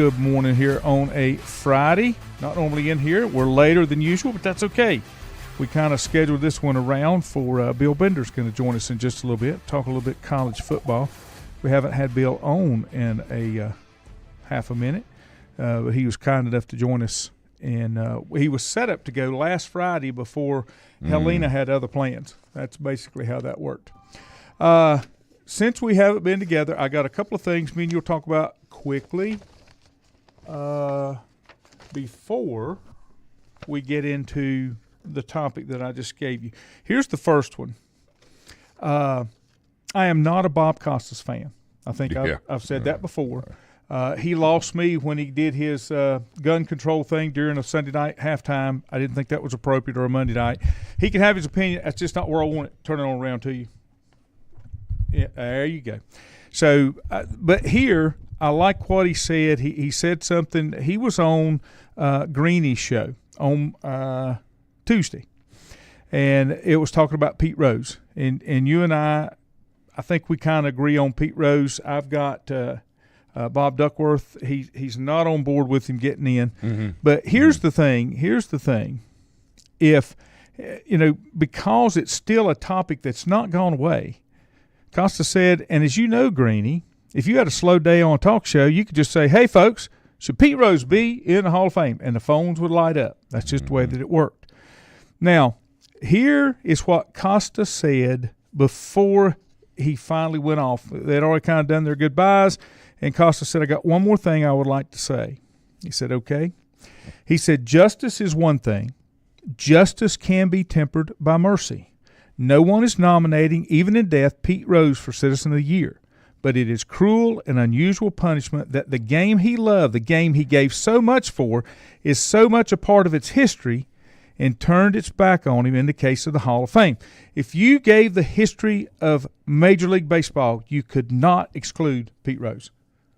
Good morning here on a Friday. Not normally in here. We're later than usual, but that's okay. We kind of scheduled this one around for Bill Bender's going to join us in just a little bit, talk a little bit college football. We haven't had Bill on in a half a minute, but he was kind enough to join us. And he was set up to go last Friday before Helena had other plans. That's basically how that worked. Since we haven't been together, I got a couple of things me and you'll talk about quickly before we get into the topic that I just gave you. Here's the first one. I am not a Bob Costas fan. I think I've said that before. He lost me when he did his gun control thing during a Sunday night halftime. I didn't think that was appropriate, or a Monday night. He can have his opinion. That's just not where I want it. Turn it on around to you. Yeah, there you go. So, but here, I like what he said. He said something. He was on Greeny's show on Tuesday, and it was talking about Pete Rose. And you and I think we kind of agree on Pete Rose. I've got Bob Duckworth. He's not on board with him getting in. Mm-hmm. But here's the thing. If, because it's still a topic that's not gone away, Costa said, and as you know, Greeny, if you had a slow day on a talk show, you could just say, hey, folks, should Pete Rose be in the Hall of Fame? And the phones would light up. That's just the way that it worked. Now, here is what Costa said before he finally went off. They'd already kind of done their goodbyes, and Costa said, I got one more thing I would like to say. He said, okay. He said, justice is one thing. Justice can be tempered by mercy. No one is nominating, even in death, Pete Rose for Citizen of the Year. But it is cruel and unusual punishment that the game he loved, the game he gave so much for, is so much a part of its history and turned its back on him in the case of the Hall of Fame. If you gave the history of Major League Baseball, you could not exclude Pete Rose.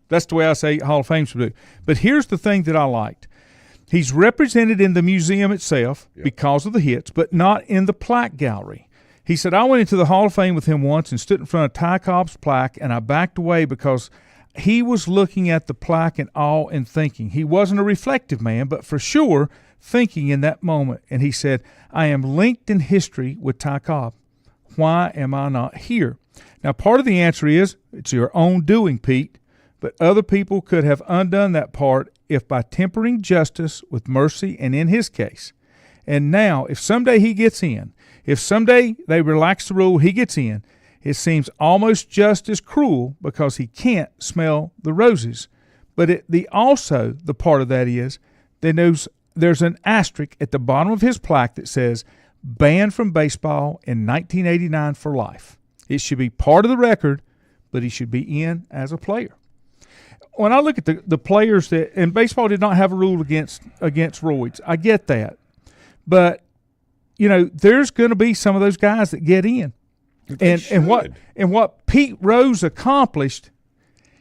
That's the way I say Hall of Fame should do. But here's the thing that I liked. He's represented in the museum itself because of the hits, but not in the plaque gallery. He said, I went into the Hall of Fame with him once and stood in front of Ty Cobb's plaque, and I backed away because he was looking at the plaque in awe and thinking. He wasn't a reflective man, but for sure thinking in that moment. And he said, I am linked in history with Ty Cobb. Why am I not here? Now, part of the answer is it's your own doing, Pete, but other people could have undone that part if by tempering justice with mercy, and in his case. And now, if someday he gets in, if someday they relax the rule, he gets in, it seems almost just as cruel because he can't smell the roses. But the part of that is that there's an asterisk at the bottom of his plaque that says, banned from baseball in 1989 for life. It should be part of the record, but he should be in as a player. When I look at the players and baseball did not have a rule against roids. I get that. But there's going to be some of those guys that get in, and what Pete Rose accomplished,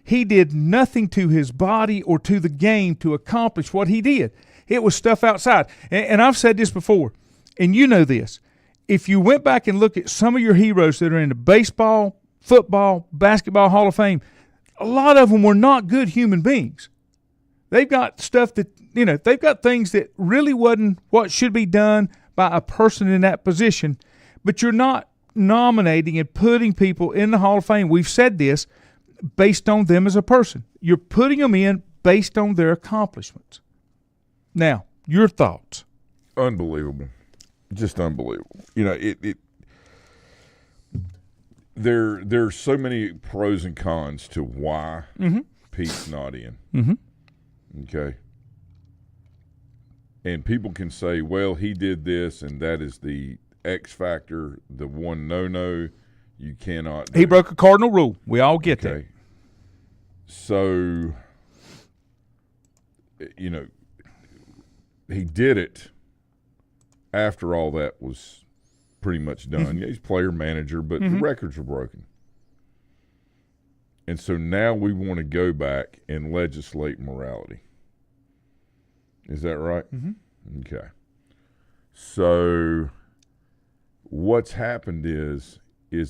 he did nothing to his body or to the game to accomplish what he did. It was stuff outside, and I've said this before, and you know this. If you went back and look at some of your heroes that are in the baseball, football, basketball Hall of Fame, a lot of them were not good human beings. They've got stuff that they've got things that really wasn't what should be done by a person in that position, but you're not nominating and putting people in the Hall of Fame. We've said this based on them as a person. You're putting them in based on their accomplishments. Now, your thoughts. Unbelievable. Just unbelievable. There's so many pros and cons to why Pete's not in. Mm-hmm. Okay. And people can say, well, he did this, and that is the X factor, the one no, you cannot do. He broke a cardinal rule. We all get that. So, he did it after all that was pretty much done. Yeah, he's player manager, but the records are broken. And so now we want to go back and legislate morality. Is that right? Mm-hmm. Okay. So what's happened is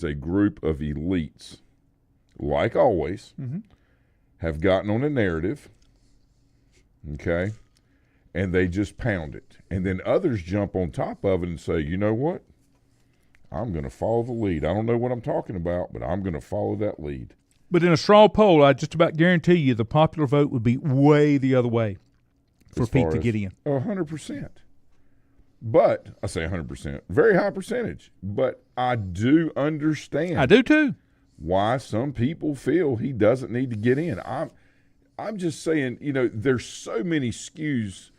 a group of elites, like always, have gotten on a narrative okay, and they just pound it. And then others jump on top of it and say, you know what? I'm going to follow the lead. I don't know what I'm talking about, but I'm going to follow that lead. But in a straw poll, I just about guarantee you the popular vote would be way the other way for Pete to get in. 100%. But, I say 100%, very high percentage. But I do understand. I do too. Why some people feel he doesn't need to get in. I'm just saying, there's so many skews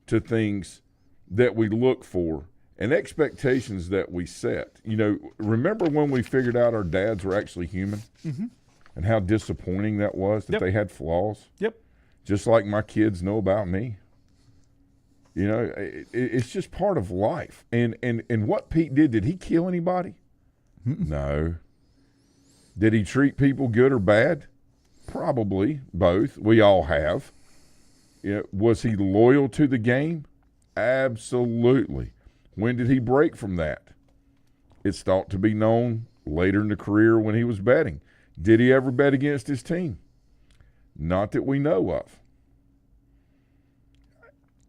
to things that we look for and expectations that we set. Remember when we figured out our dads were actually human? Mm-hmm. And how disappointing that was, that they had flaws? Yep. Just like my kids know about me. It's just part of life. And what Pete did he kill anybody? Mm-mm. No. Did he treat people good or bad? Probably both. We all have. Was he loyal to the game? Absolutely. When did he break from that? It's thought to be known later in the career when he was betting. Did he ever bet against his team? Not that we know of.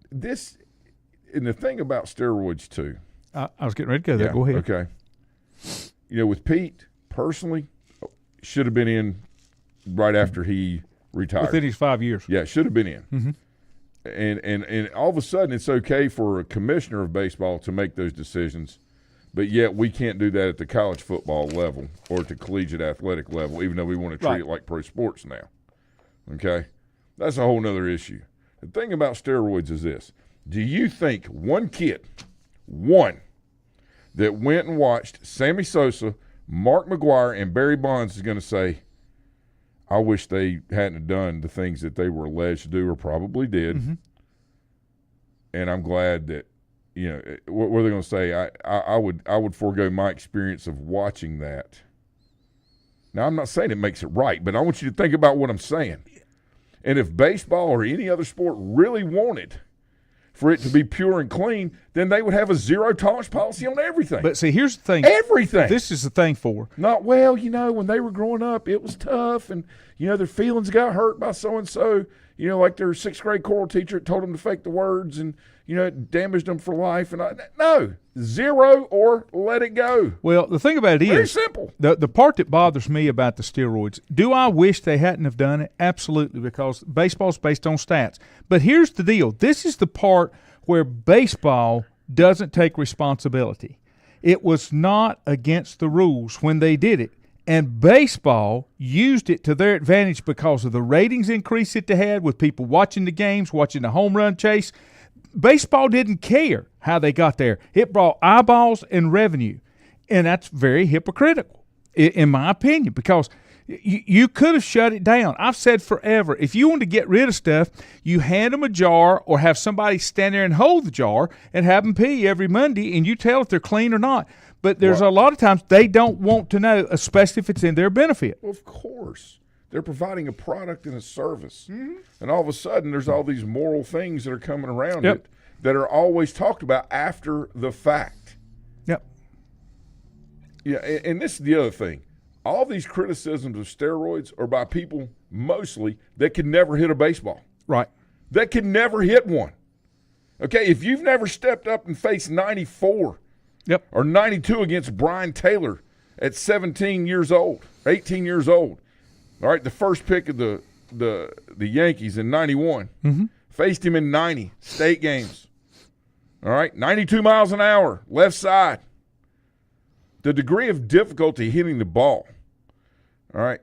And the thing about steroids too. I was getting ready to go there. Go ahead. Okay. With Pete, personally, should have been in right after he retired. Within his 5 years. Yeah, should have been in. Mm-hmm. And all of a sudden it's okay for a commissioner of baseball to make those decisions, but yet we can't do that at the college football level or at the collegiate athletic level, even though we want to treat it like pro sports now. Okay? That's a whole nother issue. The thing about steroids is this. Do you think one kid, that went and watched Sammy Sosa, Mark McGwire, and Barry Bonds is going to say, I wish they hadn't done the things that they were alleged to do or probably did. Mm-hmm. And I'm glad that, what are they going to say? I would forego my experience of watching that. Now, I'm not saying it makes it right, but I want you to think about what I'm saying. And if baseball or any other sport really wanted for it to be pure and clean, then they would have a zero tolerance policy on everything. But see, here's the thing. Everything. This is the thing for. Not, when they were growing up, it was tough, and, their feelings got hurt by so-and-so, like their sixth grade choral teacher told them to fake the words, and, it damaged them for life. And no, zero or let it go. Well, the thing about it is. Very simple. The part that bothers me about the steroids, do I wish they hadn't have done it? Absolutely, because baseball's based on stats. But here's the deal. This is the part where baseball doesn't take responsibility. It was not against the rules when they did it. And baseball used it to their advantage because of the ratings increase it had with people watching the games, watching the home run chase. Baseball didn't care how they got there. It brought eyeballs and revenue. And that's very hypocritical, in my opinion, because you could have shut it down. I've said forever, if you want to get rid of stuff, you hand them a jar or have somebody stand there and hold the jar and have them pee every Monday, and you tell if they're clean or not. But there's a lot of times they don't want to know, especially if it's in their benefit. Well, of course. They're providing a product and a service. Mm-hmm. And all of a sudden there's all these moral things that are coming around it that are always talked about after the fact. Yep. Yeah, and this is the other thing. All these criticisms of steroids are by people mostly that could never hit a baseball. Right. That could never hit one. Okay, if you've never stepped up and faced 94 or 92 against Brian Taylor at 17 years old, 18 years old, all right, the first pick of the Yankees in 91, faced him in 90 state games. All right, 92 miles an hour, left side. The degree of difficulty hitting the ball, all right,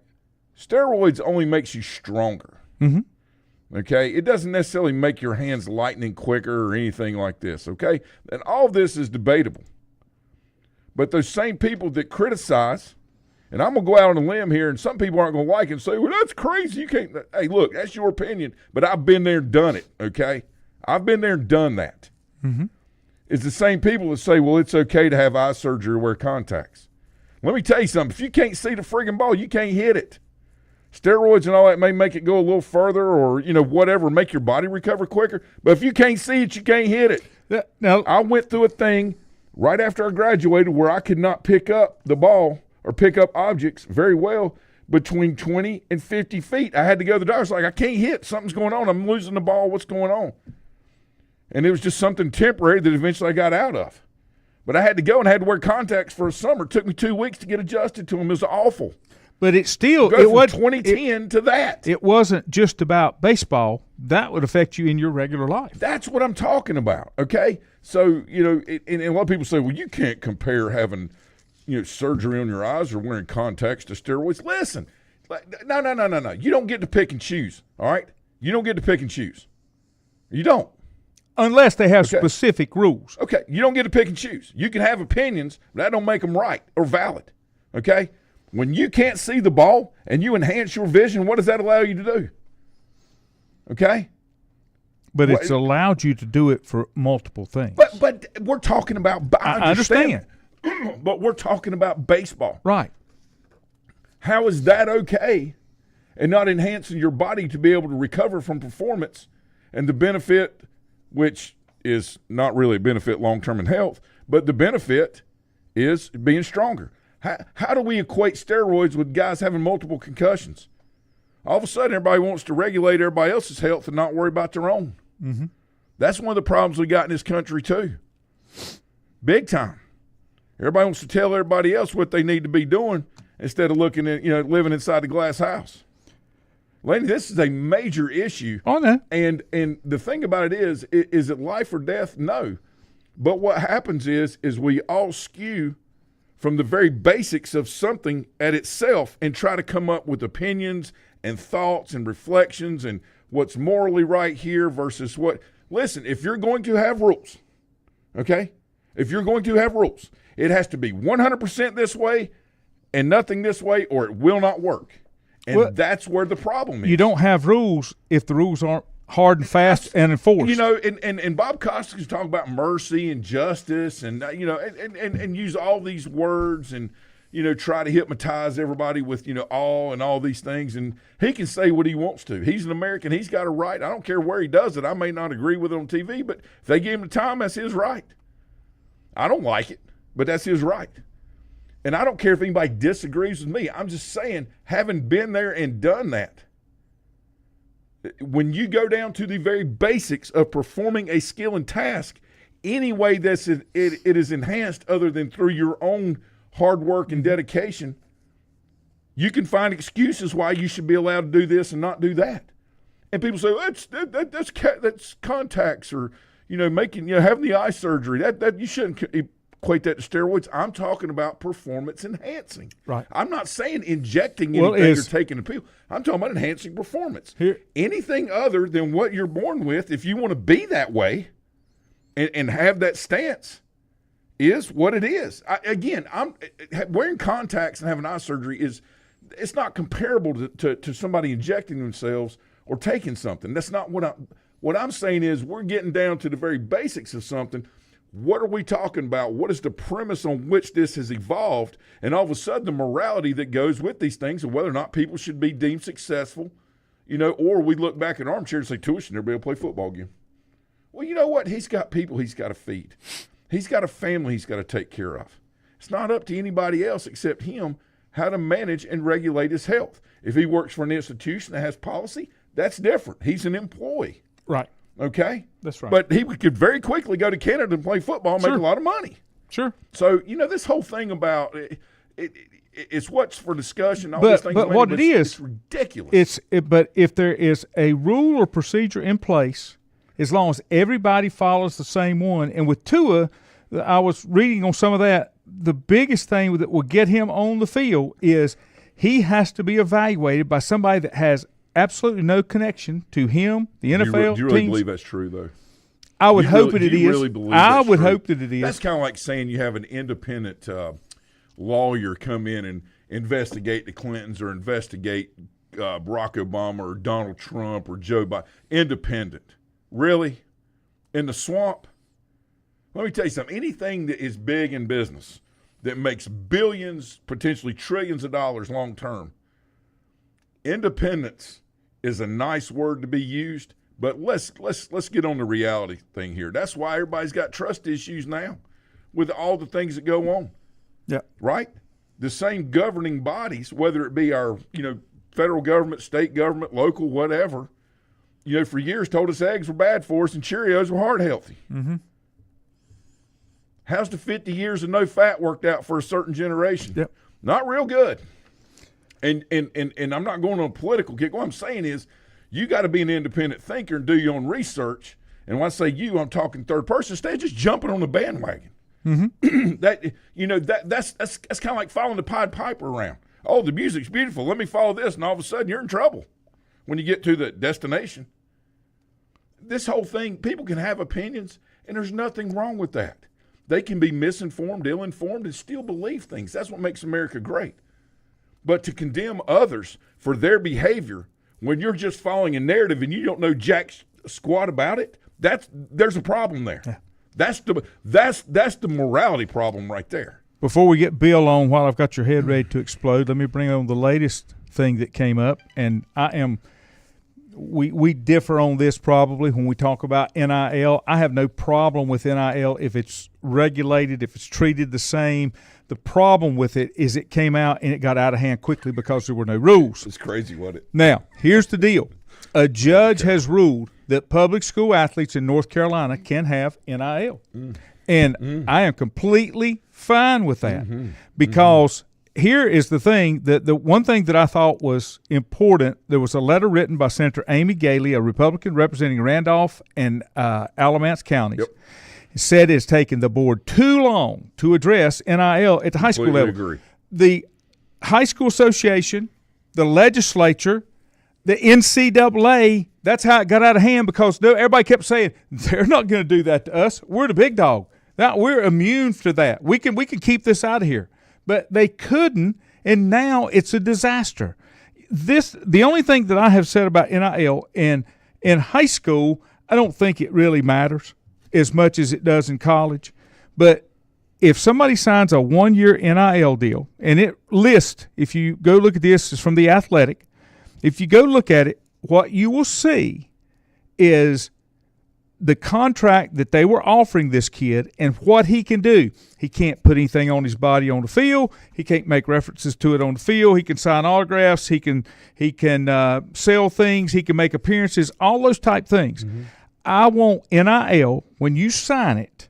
steroids only makes you stronger. Mm-hmm. Okay, it doesn't necessarily make your hands lightning quicker or anything like this, okay? And all of this is debatable. But those same people that criticize, and I'm going to go out on a limb here, and some people aren't going to like it and say, well, that's crazy. You can't. Hey, look, that's your opinion, but I've been there and done it, okay? I've been there and done that. Mm-hmm. It's the same people that say, well, it's okay to have eye surgery or wear contacts. Let me tell you something. If you can't see the friggin' ball, you can't hit it. Steroids and all that may make it go a little further or, whatever, make your body recover quicker. But if you can't see it, you can't hit it. Now, I went through a thing right after I graduated where I could not pick up the ball or pick up objects very well between 20 and 50 feet. I had to go to the doctor. I was like, I can't hit. Something's going on. I'm losing the ball. What's going on? And it was just something temporary that eventually I got out of. But I had to go and I had to wear contacts for a summer. It took me 2 weeks to get adjusted to them. It was awful. But it still Go from 2010 to that. It wasn't just about baseball. That would affect you in your regular life. That's what I'm talking about, okay? So, and a lot of people say, well, you can't compare having, surgery on your eyes or wearing contacts to steroids. Listen, no. You don't get to pick and choose, all right? You don't get to pick and choose. You don't. Unless they have specific rules. Okay, you don't get to pick and choose. You can have opinions, but that don't make them right or valid, okay? When you can't see the ball and you enhance your vision, what does that allow you to do? Okay? But it's allowed you to do it for multiple things. But we're talking about – I understand. But we're talking about baseball. Right. How is that okay and not enhancing your body to be able to recover from performance and the benefit, which is not really a benefit long-term in health, but the benefit is being stronger? How do we equate steroids with guys having multiple concussions? All of a sudden, everybody wants to regulate everybody else's health and not worry about their own. Mm-hmm. That's one of the problems we got in this country, too. Big time. Everybody wants to tell everybody else what they need to be doing instead of looking at, living inside the glass house. Laney, this is a major issue. Oh, no. And the thing about it is it life or death? No. But what happens is we all skew from the very basics of something at itself and try to come up with opinions and thoughts and reflections and what's morally right here versus what. Listen, if you're going to have rules, okay, if you're going to have rules, it has to be 100% this way and nothing this way or it will not work. And that's where the problem is. You don't have rules if the rules aren't hard and fast and enforced. And Bob Costas talk about mercy and justice and, and use all these words and, try to hypnotize everybody with, awe and all these things. And he can say what he wants to. He's an American. He's got a right. I don't care where he does it. I may not agree with it on TV, but if they give him the time, that's his right. I don't like it, but that's his right. And I don't care if anybody disagrees with me. I'm just saying, having been there and done that, when you go down to the very basics of performing a skill and task, any way that it is enhanced other than through your own hard work and dedication, you can find excuses why you should be allowed to do this and not do that. And people say, that's contacts or, having the eye surgery. That you shouldn't equate that to steroids. I'm talking about performance enhancing. Right. I'm not saying injecting anything or taking a pill. I'm talking about enhancing performance. Anything other than what you're born with, if you want to be that way and have that stance, is what it is. I'm wearing contacts and having eye surgery it's not comparable to somebody injecting themselves or taking something. That's not what I'm saying is we're getting down to the very basics of something. What are we talking about? What is the premise on which this has evolved? And all of a sudden, the morality that goes with these things and whether or not people should be deemed successful, or we look back in armchair and say, Tua should never be able to play football again. Well, you know what? He's got people he's got to feed. He's got a family he's got to take care of. It's not up to anybody else except him how to manage and regulate his health. If he works for an institution that has policy, that's different. He's an employee. Right. Okay? That's right. But he could very quickly go to Canada and play football and make a lot of money. Sure. So, this whole thing about it's what's for discussion. All but these things but what it is, it's ridiculous. But if there is a rule or procedure in place, as long as everybody follows the same one, and with Tua, I was reading on some of that, the biggest thing that will get him on the field is he has to be evaluated by somebody that has absolutely no connection to him, the NFL. Do you really teams. believe that's true, though? I would hope that it is. Really believe I would true? hope that it is. That's kind of like saying you have an independent lawyer come in and investigate the Clintons or investigate Barack Obama or Donald Trump or Joe Biden. Independent. Really? In the swamp? Let me tell you something. Anything that is big in business that makes billions, potentially trillions of dollars long term, independence is a nice word to be used, but let's get on the reality thing here. That's why everybody's got trust issues now with all the things that go on. Yeah. Right? the same governing bodies, whether it be our, federal government, state government, local, whatever, for years told us eggs were bad for us and Cheerios were heart healthy. Mm-hmm. How's the 50 years of no fat worked out for a certain generation? Yep. Not real good. And I'm not going on a political kick. What I'm saying is you got to be an independent thinker and do your own research. And when I say you, I'm talking third person. Instead of just jumping on the bandwagon. Mm-hmm. That's kind of like following the Pied Piper around. Oh, the music's beautiful. Let me follow this. And all of a sudden you're in trouble when you get to the destination. This whole thing, people can have opinions, and there's nothing wrong with that. They can be misinformed, ill-informed, and still believe things. That's what makes America great. But to condemn others for their behavior when you're just following a narrative and you don't know jack squat about it, there's a problem there. Yeah. That's the morality problem right there. Before we get Bill on, while I've got your head ready to explode, let me bring on the latest thing that came up, and we differ on this probably when we talk about NIL. I have no problem with NIL if it's regulated, if it's treated the same. The problem with it is it came out and it got out of hand quickly because there were no rules. It's crazy, wasn't it? Now, here's the deal. A judge has ruled that public school athletes in North Carolina can have NIL. And I am completely fine with that because here is the thing, that the one thing that I thought was important, there was a letter written by Senator Amy Galey, a Republican representing Randolph and Alamance counties. Yep. It said it's taken the board too long to address NIL at the high school level. Agree. The high school association, the legislature, the NCAA, that's how it got out of hand because everybody kept saying, they're not going to do that to us. We're the big dog. Now, we're immune to that. We can keep this out of here. But they couldn't, and now it's a disaster. The only thing that I have said about NIL in high school, I don't think it really matters as much as it does in college. But if somebody signs a 1-year NIL deal, and it lists, if you go look at this, it's from The Athletic. If you go look at it, what you will see is the contract that they were offering this kid and what he can do. He can't put anything on his body on the field. He can't make references to it on the field. He can sign autographs. He can sell things. He can make appearances, all those type things. Mm-hmm. I want NIL, when you sign it,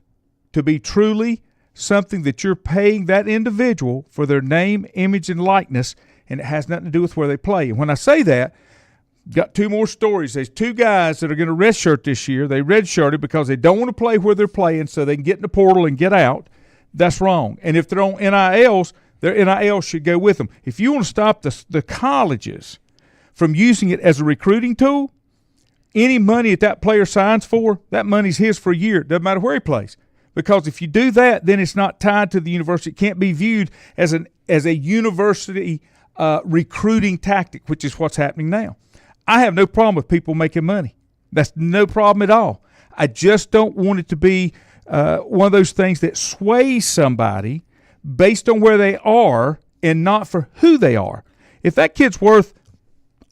to be truly something that you're paying that individual for their name, image, and likeness, and it has nothing to do with where they play. And when I say that, got two more stories. There's two guys that are going to redshirt this year. They redshirted because they don't want to play where they're playing so they can get in the portal and get out. That's wrong. And if they're on NILs, their NIL should go with them. If you want to stop the colleges from using it as a recruiting tool, any money that player signs for, that money's his for a year. It doesn't matter where he plays. Because if you do that, then it's not tied to the university. It can't be viewed as a university recruiting tactic, which is what's happening now. I have no problem with people making money. That's no problem at all. I just don't want it to be one of those things that sways somebody based on where they are and not for who they are. If that kid's worth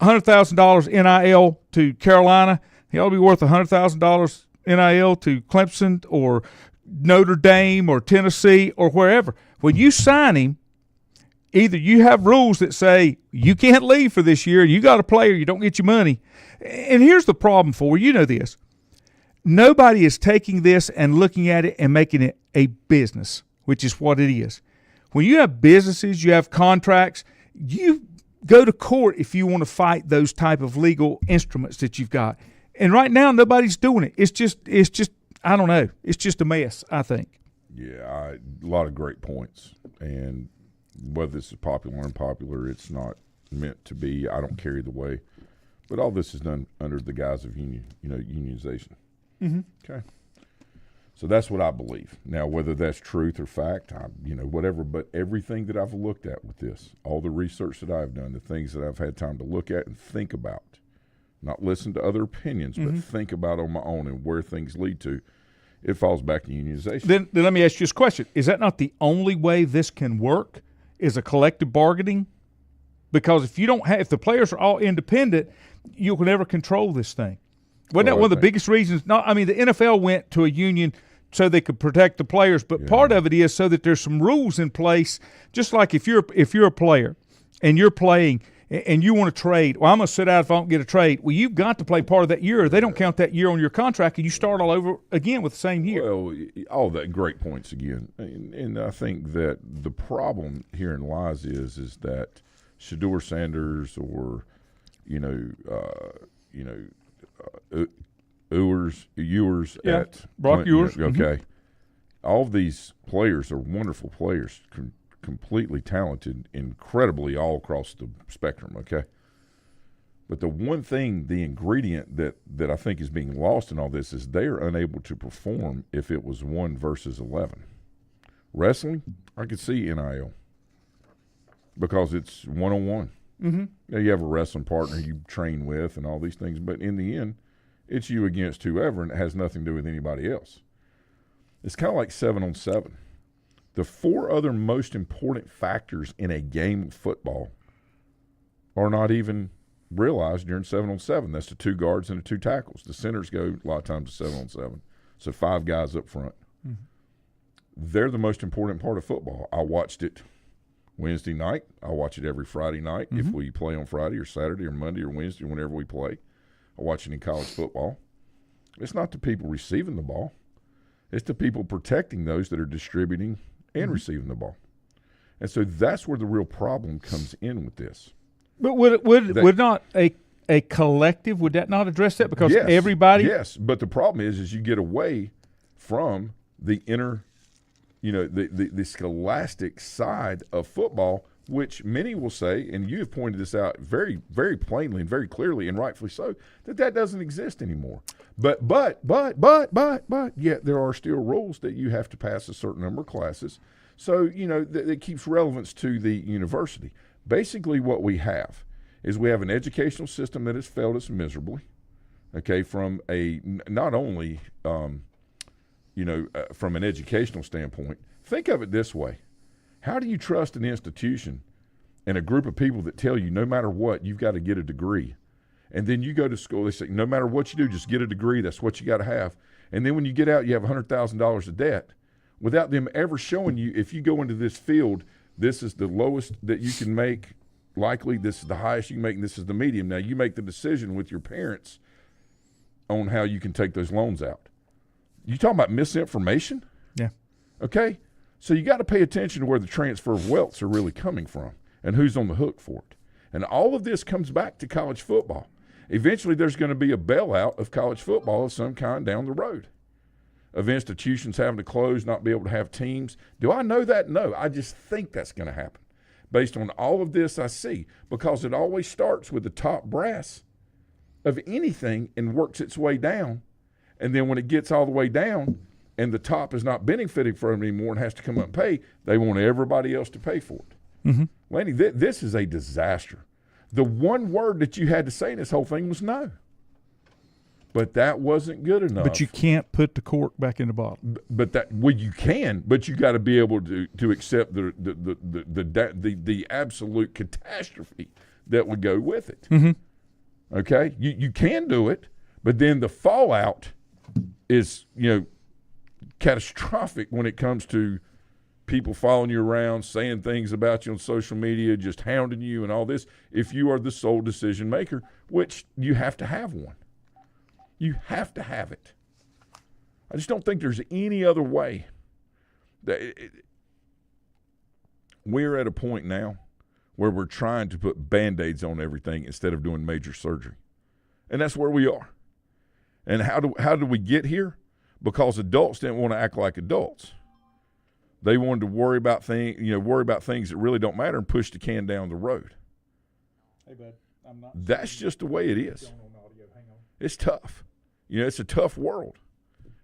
$100,000 NIL to Carolina, he ought to be worth $100,000 NIL to Clemson or Notre Dame or Tennessee or wherever. When you sign him, either you have rules that say you can't leave for this year, you got to play or you don't get your money. And here's the problem for you. You know this. Nobody is taking this and looking at it and making it a business, which is what it is. When you have businesses, you have contracts, you go to court if you want to fight those type of legal instruments that you've got. And right now, nobody's doing it. It's just I don't know. It's just a mess, I think. Yeah, a lot of great points. And whether this is popular or unpopular, it's not meant to be. I don't care either way. But all this is done under the guise of unionization. Mm-hmm. Okay. So that's what I believe. Now, whether that's truth or fact, whatever. But everything that I've looked at with this, all the research that I've done, the things that I've had time to look at and think about, not listen to other opinions, but think about on my own and where things lead to, it falls back to unionization. Then let me ask you this question. Is that not the only way this can work, is a collective bargaining? Because if the players are all independent, you'll never control this thing. Wasn't that one of the biggest reasons? The NFL went to a union so they could protect the players, but part of it is so that there's some rules in place. Just like if you're a player and you're playing and you want to trade, well, I'm going to sit out if I don't get a trade. Well, you've got to play part of that year. They don't count that year on your contract, and you start all over again with the same year. Well, all that great points again, and I think that the problem herein lies is that Shedeur Sanders or Ewers at Brock Ewers. Okay, all of these players are wonderful players. Completely talented, incredibly all across the spectrum, okay? But the one thing, the ingredient that I think is being lost in all this is they are unable to perform if it was 1 versus 11. Wrestling, I could see NIL because it's one-on-one. Mm-hmm. Now, you have a wrestling partner you train with and all these things, but in the end, it's you against whoever, and it has nothing to do with anybody else. It's kind of like 7-on-7. The 4 other most important factors in a game of football are not even realized during 7-on-7. That's the 2 guards and the 2 tackles. The centers go a lot of times to 7-on-7. So 5 guys up front. Mm-hmm. They're the most important part of football. I watched it Wednesday night. I watch it every Friday night if we play on Friday or Saturday or Monday or Wednesday or whenever we play. I watch it in college football. It's not the people receiving the ball. It's the people protecting those that are distributing and receiving the ball. And so that's where the real problem comes in with this. But would not a collective, would that not address that? Because everybody – Yes, but the problem is you get away from the inner, the scholastic side of football, which many will say, and you have pointed this out very, very plainly and very clearly, and rightfully so, that doesn't exist anymore. But yet there are still rules that you have to pass a certain number of classes. So, that keeps relevance to the university. Basically what we have is we have an educational system that has failed us miserably, okay, from not only, from an educational standpoint. Think of it this way. How do you trust an institution and a group of people that tell you no matter what, you've got to get a degree? And then you go to school, they say, no matter what you do, just get a degree. That's what you got to have. And then when you get out, you have $100,000 of debt without them ever showing you, if you go into this field, this is the lowest that you can make, likely this is the highest you can make, and this is the medium. Now, you make the decision with your parents on how you can take those loans out. You talking about misinformation? Yeah. Okay? So you got to pay attention to where the transfer of wealths are really coming from and who's on the hook for it. And all of this comes back to college football. Eventually there's going to be a bailout of college football of some kind down the road, of institutions having to close, not be able to have teams. Do I know that? No. I just think that's going to happen based on all of this I see, because it always starts with the top brass of anything and works its way down. And then when it gets all the way down and the top is not benefiting from it anymore and has to come up and pay, they want everybody else to pay for it. Mm-hmm. Lanny, this is a disaster. The one word that you had to say in this whole thing was no. But that wasn't good enough. But you can't put the cork back in the bottle. You can, but you got to be able to accept the absolute catastrophe that would go with it. Mm-hmm. Okay, you can do it, but then the fallout is catastrophic when it comes to people following you around, saying things about you on social media, just hounding you and all this, if you are the sole decision maker, which you have to have one. You have to have it. I just don't think there's any other way. We're at a point now where we're trying to put Band-Aids on everything instead of doing major surgery. And that's where we are. And how do we get here? Because adults didn't want to act like adults. They wanted to worry about things that really don't matter and push the can down the road. Hey, bud, I'm not. That's just the way it is. It's tough. It's a tough world.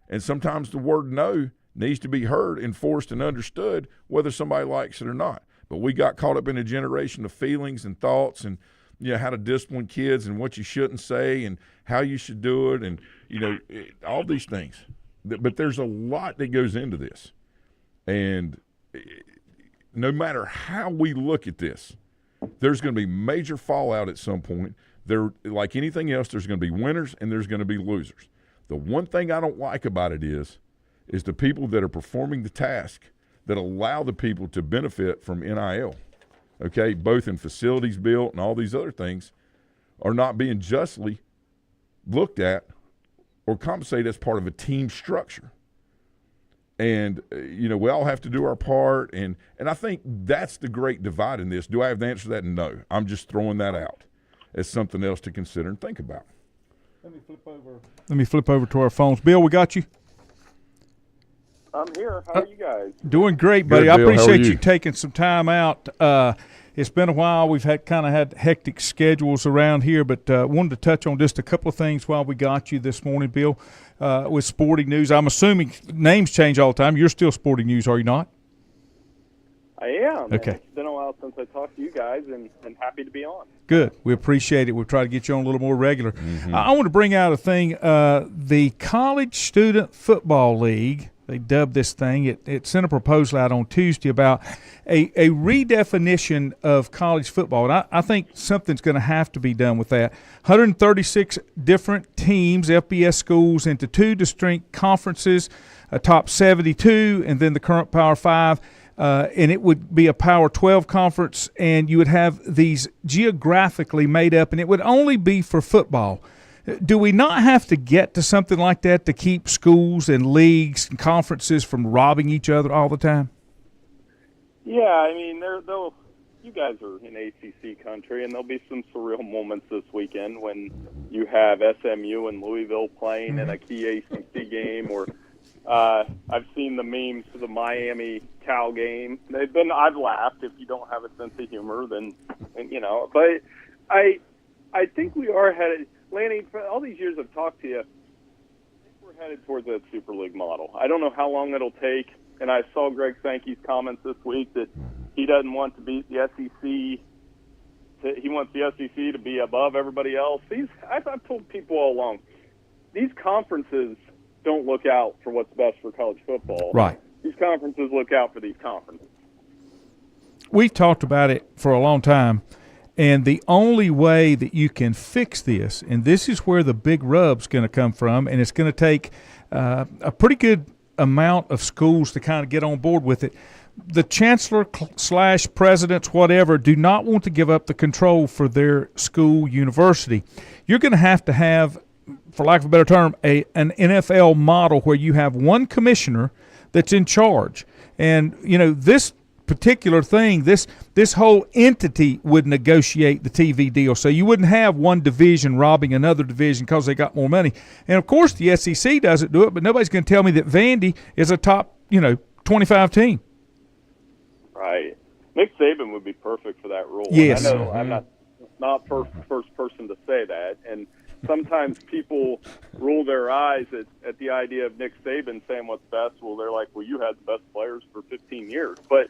And sometimes the word no needs to be heard, enforced, and understood, whether somebody likes it or not. But we got caught up in a generation of feelings and thoughts and how to discipline kids and what you shouldn't say and how you should do it and, all these things. But there's a lot that goes into this. And no matter how we look at this, there's going to be major fallout at some point. There, like anything else, there's going to be winners and there's going to be losers. The one thing I don't like about it is is the people that are performing the task that allow the people to benefit from NIL, okay, both in facilities built and all these other things, are not being justly looked at or compensated as part of a team structure. And, we all have to do our part. And I think that's the great divide in this. Do I have the answer to that? No. I'm just throwing that out as something else to consider and think about. Let me flip over to our phones. Bill, we got you? I'm here. How are you guys? Doing great, buddy. Good, Bill. I appreciate How are you? you taking some time out. It's been a while. We've had hectic schedules around here, but wanted to touch on just a couple of things while we got you this morning, Bill, with Sporting News. I'm assuming names change all the time. You're still Sporting News, are you not? I am. Okay. It's been a while since I talked to you guys, and happy to be on. Good. We appreciate it. We'll try to get you on a little more regular. Mm-hmm. I want to bring out a thing. The College Student Football League, they dubbed this thing, it sent a proposal out on Tuesday about a redefinition of college football. And I think something's going to have to be done with that. 136 different teams, FBS schools, into two distinct conferences, a top 72, and then the current Power 5. And it would be a Power 12 conference, and you would have these geographically made up, and it would only be for football. Do we not have to get to something like that to keep schools and leagues and conferences from robbing each other all the time? Yeah, I mean, you guys are in ACC country, and there'll be some surreal moments this weekend when you have SMU and Louisville playing in a key ACC game, or I've seen the memes for the Miami Cal game. I've laughed. If you don't have a sense of humor, then But I think we are headed. Lanny, for all these years I've talked to you, I think we're headed towards that Super League model. I don't know how long it'll take, and I saw Greg Sankey's comments this week that he doesn't want to beat the SEC. He wants the SEC to be above everybody else. I've told people all along, these conferences don't look out for what's best for college football. Right. These conferences look out for these conferences. We've talked about it for a long time, and the only way that you can fix this, and this is where the big rub's going to come from, and it's going to take a pretty good amount of schools to kind of get on board with it. The chancellor / presidents, whatever, do not want to give up the control for their school, university. You're going to have, for lack of a better term, an NFL model where you have one commissioner that's in charge. And, this particular thing, this whole entity would negotiate the TV deal. So you wouldn't have one division robbing another division because they got more money. And, of course, the SEC doesn't do it, but nobody's going to tell me that Vandy is a top, 25 team. Right. Nick Saban would be perfect for that role. Yes. I know I'm not first person to say that, and sometimes people roll their eyes at the idea of Nick Saban saying what's best. Well, they're like, well, you had the best players for 15 years. But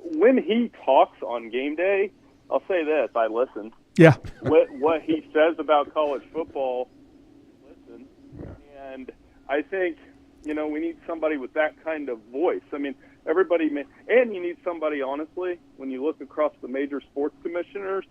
when he talks on game day, I'll say this, I listen. Yeah. What he says about college football, listen. And I think, we need somebody with that kind of voice. I mean, and you need somebody, honestly, when you look across the major sports commissioners,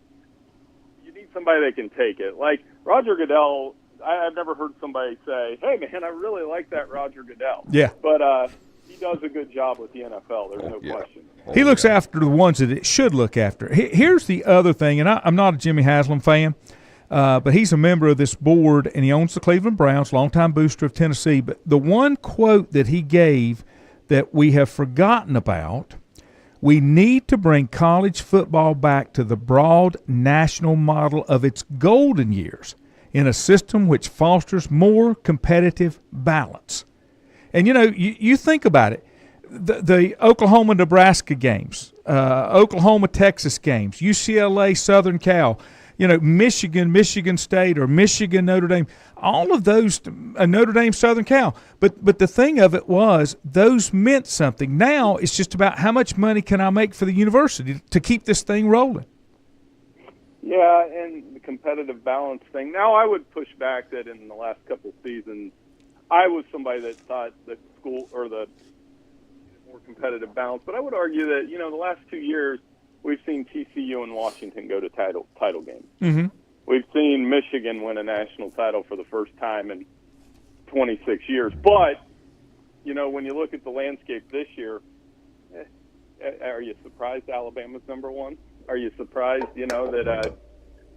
you need somebody that can take it. Like Roger Goodell, I've never heard somebody say, hey, man, I really like that Roger Goodell. Yeah. But he does a good job with the NFL. There's no question. He looks after the ones that it should look after. Here's the other thing, and I'm not a Jimmy Haslam fan, but he's a member of this board, and he owns the Cleveland Browns, longtime booster of Tennessee. But the one quote that he gave that we have forgotten about, we need to bring college football back to the broad national model of its golden years in a system which fosters more competitive balance. And, you think about it. The Oklahoma-Nebraska games, Oklahoma-Texas games, UCLA, Southern Cal, Michigan, Michigan State, or Michigan, Notre Dame, all of those, Notre Dame, Southern Cal. But the thing of it was, those meant something. Now it's just about how much money can I make for the university to keep this thing rolling. Yeah, and the competitive balance thing. Now I would push back that in the last couple of seasons, I was somebody that thought the school or the more competitive balance. But I would argue that, the last 2 years, we've seen TCU and Washington go to title games. Mm-hmm. We've seen Michigan win a national title for the first time in 26 years. But when you look at the landscape this year, are you surprised Alabama's number one? Are you surprised, that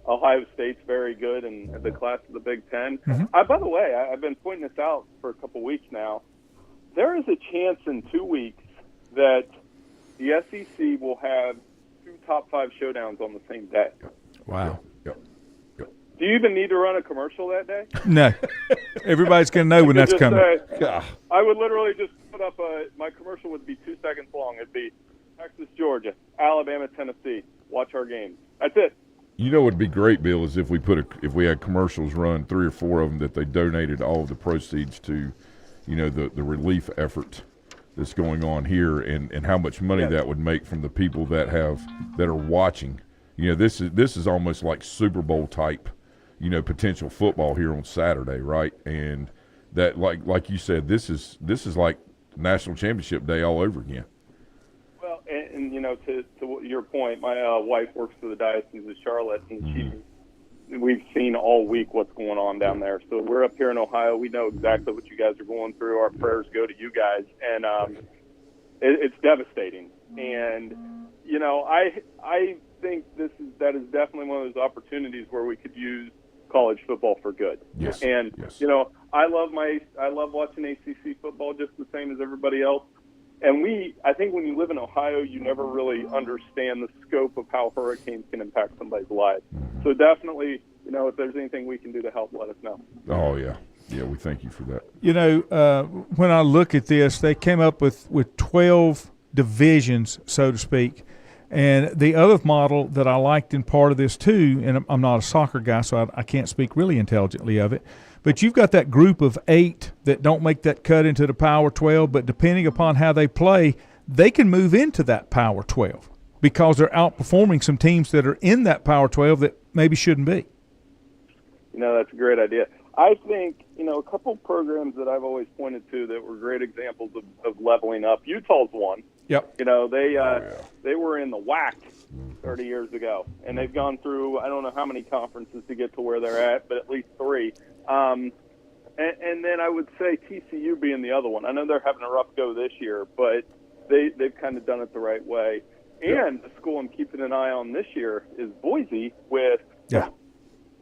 Ohio State's very good in the class of the Big Ten? Mm-hmm. By the way, I've been pointing this out for a couple weeks now. There is a chance in 2 weeks that the SEC will have 2 top 5 showdowns on the same day. Wow. Do you even need to run a commercial that day? No. Everybody's going to know when that's coming. I would literally just put up my commercial would be 2 seconds long. It'd be Texas, Georgia, Alabama, Tennessee. Watch our games. That's it. You know what would be great, Bill, is if we had commercials run, 3 or 4 of them, that they donated all of the proceeds to, the relief effort that's going on here, and how much money that would make from the people that are watching. This is almost like Super Bowl type, potential football here on Saturday, right? And that, like you said, this is like National Championship Day all over again. Well, and to your point, my wife works for the Diocese of Charlotte, and we've seen all week what's going on down there. So we're up here in Ohio. We know exactly what you guys are going through. Our prayers go to you guys, and it's devastating. And I think that is definitely one of those opportunities where we could use college football for good. Yes. And yes. I love watching ACC football just the same as everybody else. And I think when you live in Ohio, you never really understand the scope of how hurricanes can impact somebody's life. So definitely, if there's anything we can do to help, let us know. Oh yeah, we thank you for that. When I look at this, they came up with 12 divisions, so to speak. And the other model that I liked in part of this too, and I'm not a soccer guy, so I can't speak really intelligently of it, but you've got that group of 8 that don't make that cut into the Power 12, but depending upon how they play, they can move into that Power 12 because they're outperforming some teams that are in that Power 12 that maybe shouldn't be. That's a great idea. I think, a couple programs that I've always pointed to that were great examples of leveling up. Utah's one. Yep. They were in the WAC 30 years ago, and they've gone through I don't know how many conferences to get to where they're at, but at least 3. And then I would say TCU being the other one. I know they're having a rough go this year, but they've kind of done it the right way. And the school I'm keeping an eye on this year is Boise with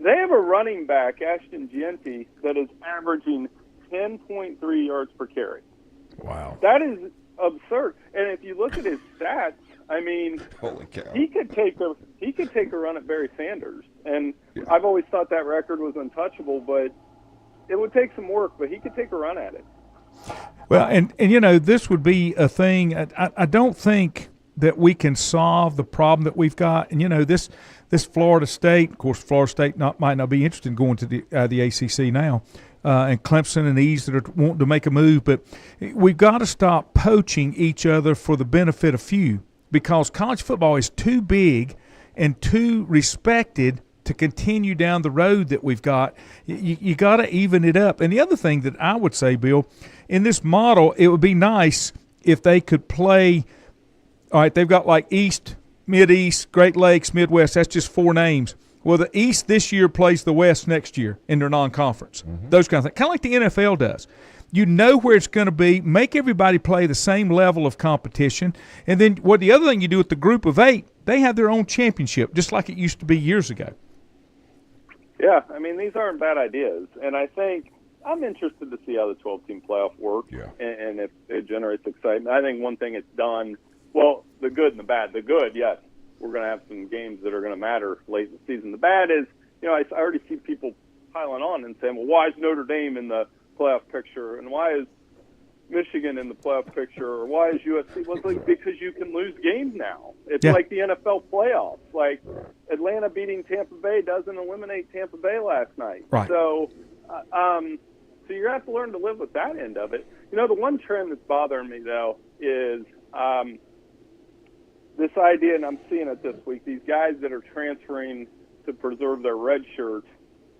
they have a running back, Ashton Jeanty, that is averaging 10.3 yards per carry. Wow. That is absurd. And if you look at his stats, I mean, holy cow. He could take a run at Barry Sanders. And I've always thought that record was untouchable, but it would take some work, but he could take a run at it. Well, and this would be a thing. I don't think that we can solve the problem that we've got. And, this Florida State, of course, Florida State might not be interested in going to the ACC now, and Clemson and East that are wanting to make a move. But we've got to stop poaching each other for the benefit of few, because college football is too big and too respected to continue down the road that we've got. You got to even it up. And the other thing that I would say, Bill, in this model, it would be nice if they could play. All right, they've got like East, Mid-East, Great Lakes, Midwest. That's just 4 names. Well, the East this year plays the West next year in their non-conference. Those kind of things. Kind of like the NFL does. You know where it's going to be. Make everybody play the same level of competition. And then the other thing you do with the group of 8, they have their own championship, just like it used to be years ago. Yeah, I mean, these aren't bad ideas. And I think I'm interested to see how the 12-team playoff works and if it generates excitement. I think one thing it's done – well, the good and the bad. The good, yes, we're going to have some games that are going to matter late in the season. The bad is, I already see people piling on and saying, well, why is Notre Dame in the playoff picture? And why is Michigan in the playoff picture? Or why is USC? Well, it's like because you can lose games now. It's like the NFL playoffs. Like Atlanta beating Tampa Bay doesn't eliminate Tampa Bay last night. Right. So you're going to have to learn to live with that end of it. The one trend that's bothering me, though, is this idea, and I'm seeing it this week, these guys that are transferring to preserve their red shirts,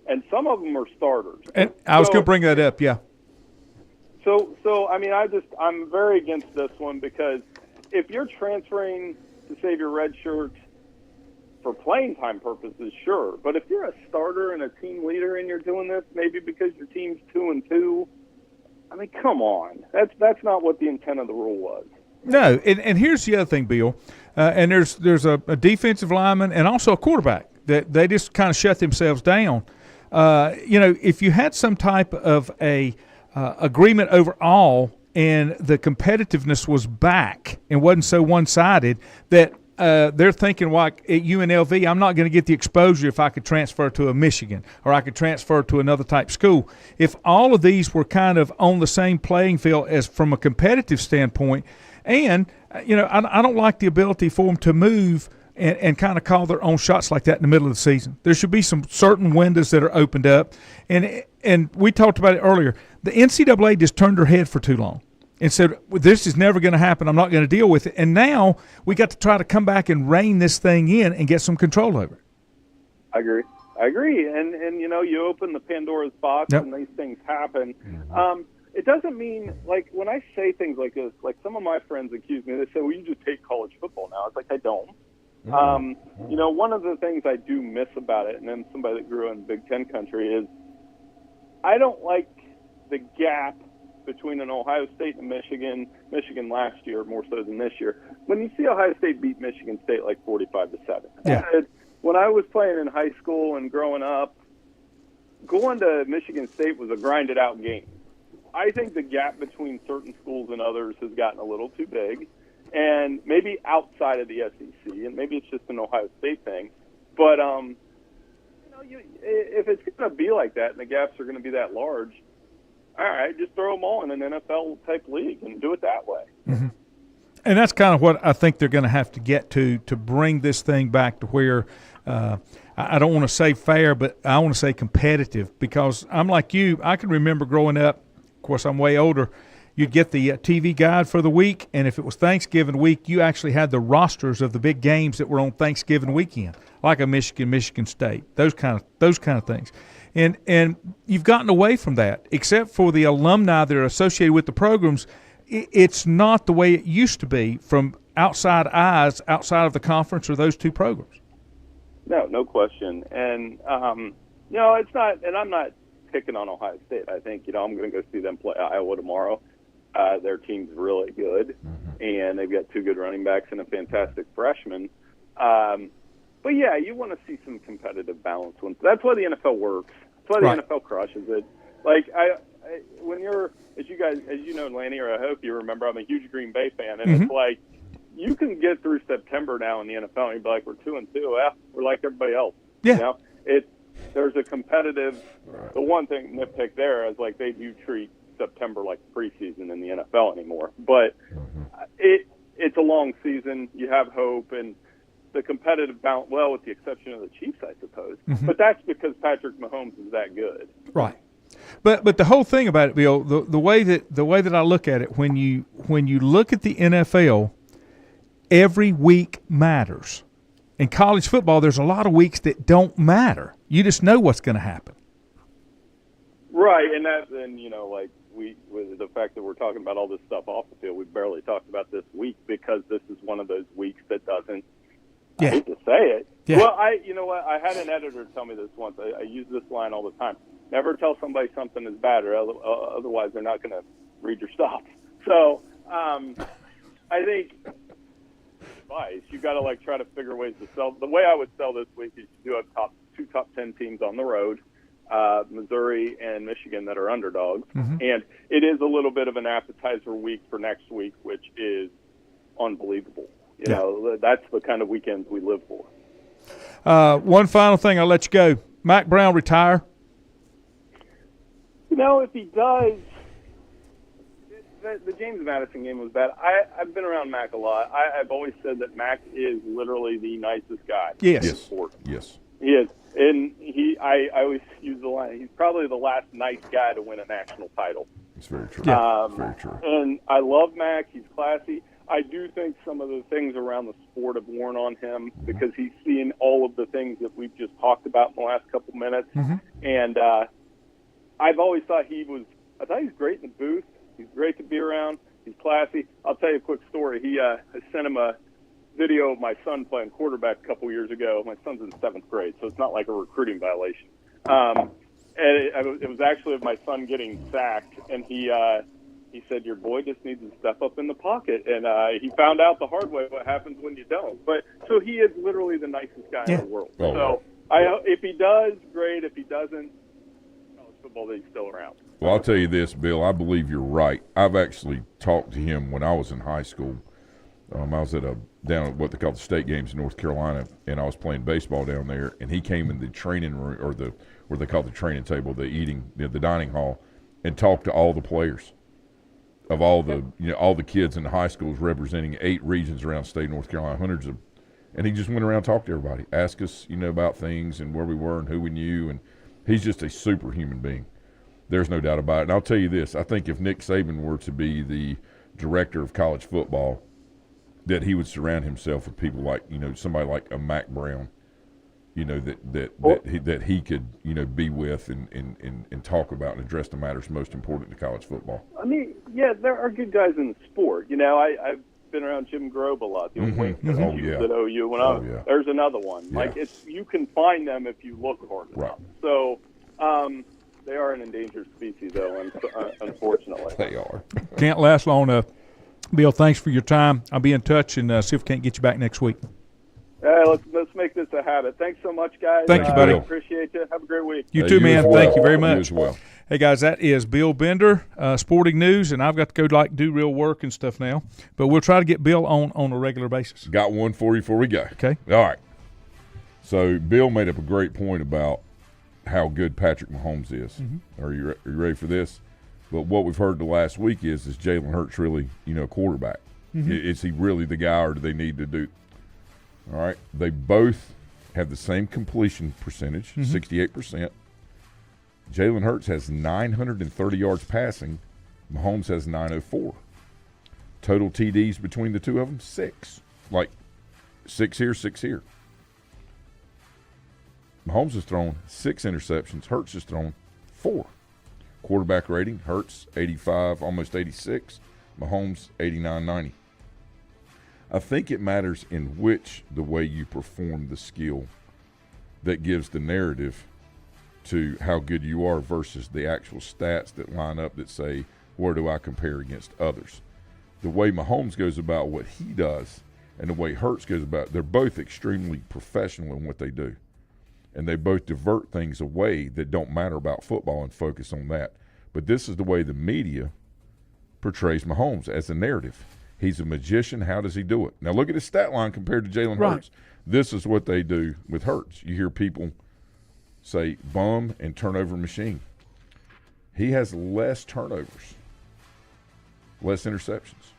and some of them are starters. And I was going to bring that up, yeah. So I mean, I'm very against this one, because if you're transferring to save your red shirt for playing time purposes, sure. But if you're a starter and a team leader and you're doing this, maybe because your team's 2-2, I mean, come on. That's not what the intent of the rule was. No, and here's the other thing, Bill. And there's a defensive lineman and also a quarterback that they just kind of shut themselves down. If you had some type of a agreement overall and the competitiveness was back and wasn't so one-sided that they're thinking, like at UNLV, I'm not going to get the exposure if I could transfer to a Michigan or I could transfer to another type school. If all of these were kind of on the same playing field as from a competitive standpoint, and I don't like the ability for them to move and kind of call their own shots like that in the middle of the season. There should be some certain windows that are opened up, and we talked about it earlier. The NCAA just turned their head for too long and said, well, this is never going to happen. I'm not going to deal with it. And now we got to try to come back and rein this thing in and get some control over it. I agree. And you open the Pandora's box, yep. And these things happen. It doesn't mean, like, when I say things like this, like some of my friends accuse me, they say, well, you just hate college football now. It's like, I don't. One of the things I do miss about it, and then somebody that grew in Big Ten country, is I don't like the gap between an Ohio State and Michigan last year, more so than this year. When you see Ohio State beat Michigan State like 45-7. Yeah. When I was playing in high school and growing up, going to Michigan State was a grinded out game. I think the gap between certain schools and others has gotten a little too big, and maybe outside of the SEC, and maybe it's just an Ohio State thing. But if it's going to be like that and the gaps are going to be that large, all right, just throw them all in an NFL-type league and do it that way. Mm-hmm. And that's kind of what I think they're going to have to get to bring this thing back to where I don't want to say fair, but I want to say competitive, because I'm like you. I can remember growing up, of course I'm way older, you'd get the TV guide for the week, and if it was Thanksgiving week, you actually had the rosters of the big games that were on Thanksgiving weekend, like a Michigan State, those kind of things. And you've gotten away from that, except for the alumni that are associated with the programs. It's not the way it used to be from outside eyes, outside of the conference or those two programs. No question. And, it's not – and I'm not picking on Ohio State. I think, I'm going to go see them play Iowa tomorrow. Their team's really good, and they've got two good running backs and a fantastic freshman. But, yeah, you want to see some competitive balance. That's why the NFL works. That's why the NFL crushes it. Like, when you're – as you know, Lanny, or I hope you remember, I'm a huge Green Bay fan, and it's like you can get through September now in the NFL, and you'd be like, we're 2-2. Yeah, we're like everybody else. Yeah. There's a competitive – the one thing nitpick there is, like, they do treat September like preseason in the NFL anymore. But it's a long season. You have hope, and the competitive balance, well, with the exception of the Chiefs, I suppose. But that's because Patrick Mahomes is that good. Right. But the whole thing about it, Bill, the way that I look at it, when you look at the NFL, every week matters. In college football, there's a lot of weeks that don't matter. You just know what's going to happen. Right, and like with the fact that we're talking about all this stuff off the field, we barely talked about this week because this is one of those weeks that doesn't. I hate to say it. Yeah. Well, I had an editor tell me this once. I use this line all the time. Never tell somebody something is bad, or otherwise they're not going to read your stuff. So I think advice, you got to try to figure ways to sell. The way I would sell this week is you do have two top 10 teams on the road, Missouri and Michigan, that are underdogs, and it is a little bit of an appetizer week for next week, which is unbelievable. You know, that's the kind of weekends we live for. One final thing, I'll let you go. Mac Brown retire? If he does, the James Madison game was bad. I've been around Mac a lot. I've always said that Mac is literally the nicest guy in the sport. Yes. He is. And I always use the line, he's probably the last nice guy to win a national title. It's very true. Very true. And I love Mac. He's classy. I do think some of the things around the sport have worn on him because he's seen all of the things that we've just talked about in the last couple minutes. And I've always thought he's great in the booth. He's great to be around. He's classy. I'll tell you a quick story. I sent him a video of my son playing quarterback a couple years ago. My son's in 7th grade, so it's not like a recruiting violation. it was actually of my son getting sacked, and he said, your boy just needs to step up in the pocket, and he found out the hard way what happens when you don't. But so he is literally the nicest guy in the world. Oh, so if he does, great. If he doesn't, college football league's still around. Well, I'll tell you this, Bill. I believe you're right. I've actually talked to him when I was in high school. I was down at what they call the state games in North Carolina, and I was playing baseball down there. And he came in the training room, or where they call the training table, the dining hall, and talked to all the players of all the kids in the high schools representing 8 regions around the state of North Carolina, hundreds of. And he just went around and talked to everybody, asked us, about things and where we were and who we knew. And he's just a superhuman being. There's no doubt about it. And I'll tell you this, I think if Nick Saban were to be the director of college football, that he would surround himself with people like, somebody like a Mac Brown, that he could, be with and talk about and address the matters most important to college football. I mean, yeah, there are good guys in the sport. I've been around Jim Grobe a lot, the old wing coach at OU. There's another one. Yeah. Like, you can find them if you look hard enough. Right. So, they are an endangered species, though, unfortunately. They are. Can't last long enough. Bill, thanks for your time. I'll be in touch and see if we can't get you back next week. Let's make this a habit. Thanks so much, guys. Thank you, buddy. Appreciate you. Have a great week. You too, man. Thank you very much. You as well. Hey, guys, that is Bill Bender, Sporting News, and I've got to go do real work and stuff now. But we'll try to get Bill on a regular basis. Got one for you before we go. Okay. All right. So Bill made up a great point about how good Patrick Mahomes is. Mm-hmm. Are you ready for this? But what we've heard the last week is Jalen Hurts really, a quarterback? Mm-hmm. Is he really the guy, or do they need to do? All right. They both have the same completion percentage, 68%. Jalen Hurts has 930 yards passing. Mahomes has 904. Total TDs between the two of them, 6. Like 6 here, 6 here. Mahomes has thrown 6 interceptions. Hurts has thrown 4. Quarterback rating, Hurts 85, almost 86. Mahomes 89, 90. I think it matters in the way you perform the skill that gives the narrative to how good you are versus the actual stats that line up that say, where do I compare against others? The way Mahomes goes about what he does and the way Hurts goes about, they're both extremely professional in what they do. And they both divert things away that don't matter about football and focus on that. But this is the way the media portrays Mahomes as a narrative. He's a magician. How does he do it? Now look at his stat line compared to Jalen Hurts. This is what they do with Hurts. You hear people say bum and turnover machine. He has less turnovers, less interceptions,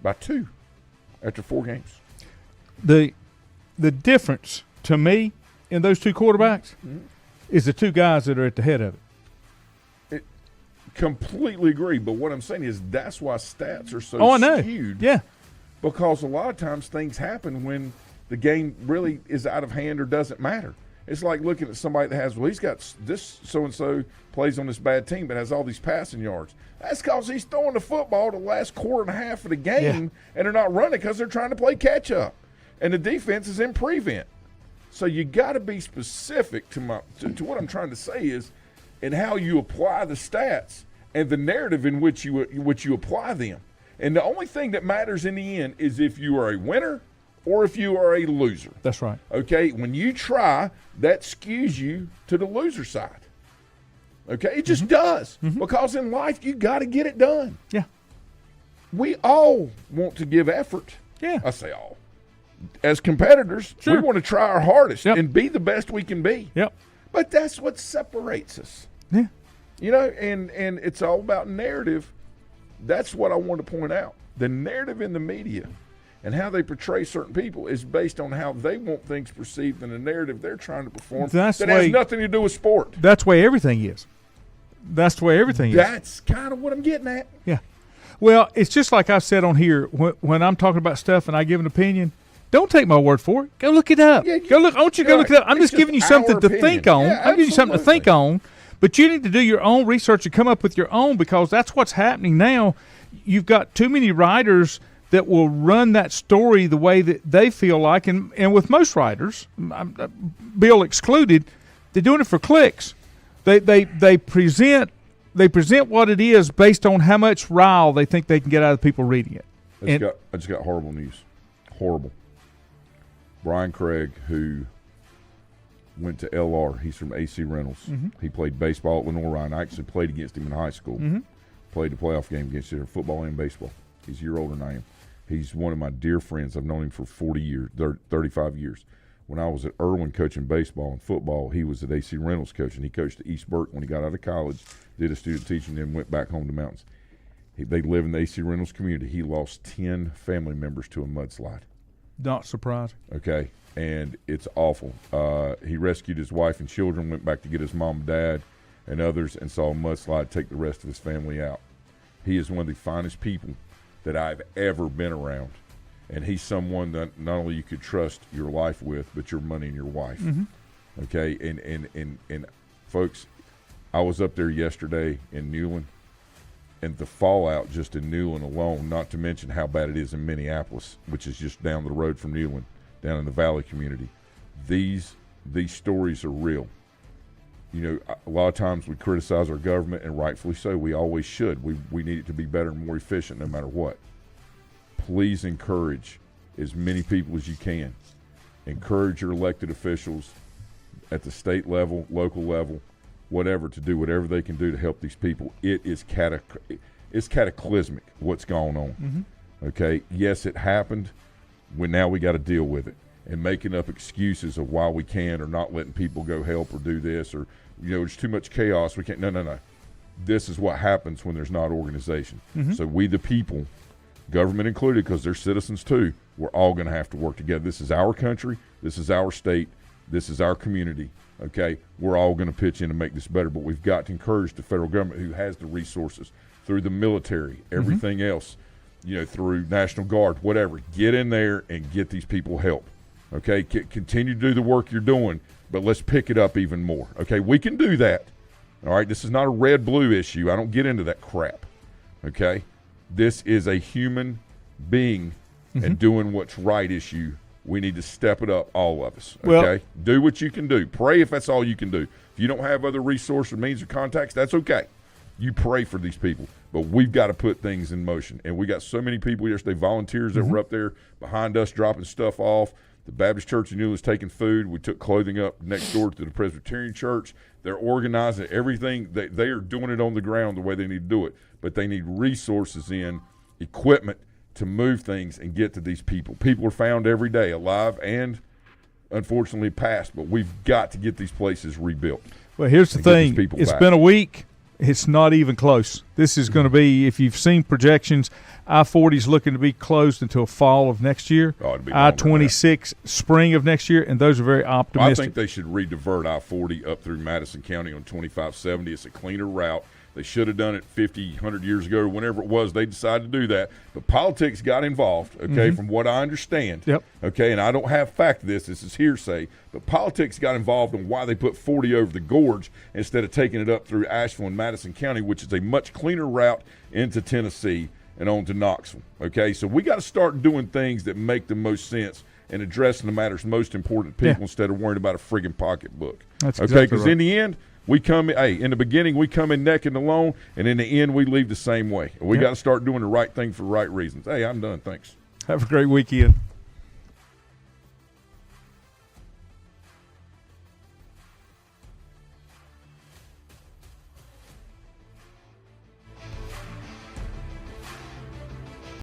by 2 after 4 games. The difference to me in those two quarterbacks is the two guys that are at the head of it. Completely agree, but what I'm saying is that's why stats are so skewed. Yeah. Because a lot of times things happen when the game really is out of hand or doesn't matter. It's like looking at somebody that has, he's got this so-and-so plays on this bad team but has all these passing yards. That's because he's throwing the football the last quarter and a half of the game, and they're not running because they're trying to play catch-up. And the defense is in prevent. So you got to be specific to what I'm trying to say is in how you apply the stats and the narrative in which you apply them. And the only thing that matters in the end is if you are a winner or if you are a loser. That's right. Okay? When you try, that skews you to the loser side. Okay? It just does. Mm-hmm. Because in life, you got to get it done. Yeah. We all want to give effort. Yeah. I say all. As competitors, we want to try our hardest and be the best we can be. Yep. But that's what separates us. Yeah. And it's all about narrative. That's what I want to point out. The narrative in the media and how they portray certain people is based on how they want things perceived and the narrative they're trying to perform that has nothing to do with sport. That's the way everything is. That's the way everything is. That's kind of what I'm getting at. Yeah. Well, it's just like I've said on here, when I'm talking about stuff and I give an opinion, don't take my word for it. Go look it up. Yeah, go look. I want you to go look it up. I'm just giving you something to think on. Yeah, I'm giving you something to think on. But you need to do your own research and come up with your own, because that's what's happening now. You've got too many writers that will run that story the way that they feel like. And with most writers, Bill excluded, they're doing it for clicks. They present what it is based on how much rile they think they can get out of people reading it. I just got horrible news. Horrible. Brian Craig, who went to LR, he's from AC Reynolds. Mm-hmm. He played baseball at Lenore Ryan. I actually played against him in high school. Mm-hmm. Played the playoff game against him, football and baseball. He's a year older than I am. He's one of my dear friends. I've known him for 40 years, 35 years. When I was at Irwin coaching baseball and football, he was at AC Reynolds coaching. He coached at East Burke when he got out of college, did a student teaching, then went back home to Mountains. They live in the AC Reynolds community. He lost 10 family members to a mudslide. Not surprised. Okay, and it's awful. He rescued his wife and children, went back to get his mom and dad and others, and saw a mudslide take the rest of his family out. He is one of the finest people that I've ever been around. And he's someone that not only you could trust your life with, but your money and your wife. Mm-hmm. Okay, and folks, I was up there yesterday in Newland, and the fallout just in Newland alone, not to mention how bad it is in Minneapolis, which is just down the road from Newland, down in the Valley community. These stories are real. You know, a lot of times we criticize our government, and rightfully so. We always should. We need it to be better and more efficient no matter what. Please encourage as many people as you can. Encourage your elected officials at the state level, local level, whatever, to do whatever they can do to help these people. It's cataclysmic what's going on. Mm-hmm. Okay, yes, it happened. Now we got to deal with it. And making up excuses of why we can't, or not letting people go help or do this, or there's too much chaos. We can't. No. This is what happens when there's not organization. Mm-hmm. So we, the people, government included, because they're citizens too, we're all going to have to work together. This is our country. This is our state. This is our community. Okay, we're all going to pitch in to make this better, but we've got to encourage the federal government, who has the resources through the military, everything else, through National Guard, whatever. Get in there and get these people help. Okay, continue to do the work you're doing, but let's pick it up even more. Okay, we can do that. All right, this is not a red-blue issue. I don't get into that crap. Okay, this is a human being and doing what's right issue. We need to step it up, all of us. Okay, Well, do what you can do. Pray if that's all you can do. If you don't have other resources or means of contacts, that's okay. You pray for these people, but we've got to put things in motion. And we got so many people yesterday, volunteers that were up there behind us dropping stuff off. The Baptist Church in Newland was taking food. We took clothing up next door to the Presbyterian Church. They're organizing everything. They are doing it on the ground the way they need to do it. But they need resources in, equipment to move things and get to these people. People are found every day, alive and unfortunately passed. But we've got to get these places rebuilt. Well, here's the thing. It's been a week. It's not even close. This is going to be, if you've seen projections, I-40 is looking to be closed until fall of next year. I-26 spring of next year, and those are very optimistic. I think they should re-divert I-40 up through Madison County on 2570. It's a cleaner route. They should have done it 50, 100 years ago, or whenever it was. They decided to do that. But politics got involved, okay, from what I understand. Yep. Okay, and I don't have fact to this. This is hearsay. But politics got involved in why they put 40 over the gorge instead of taking it up through Asheville and Madison County, which is a much cleaner route into Tennessee and on to Knoxville. Okay, so we got to start doing things that make the most sense and addressing the matters most important to people instead of worrying about a friggin' pocketbook. That's okay, exactly because right. in the end, in the beginning, we come in neck and alone, and in the end, we leave the same way. We got to start doing the right thing for the right reasons. Hey, I'm done. Thanks. Have a great weekend.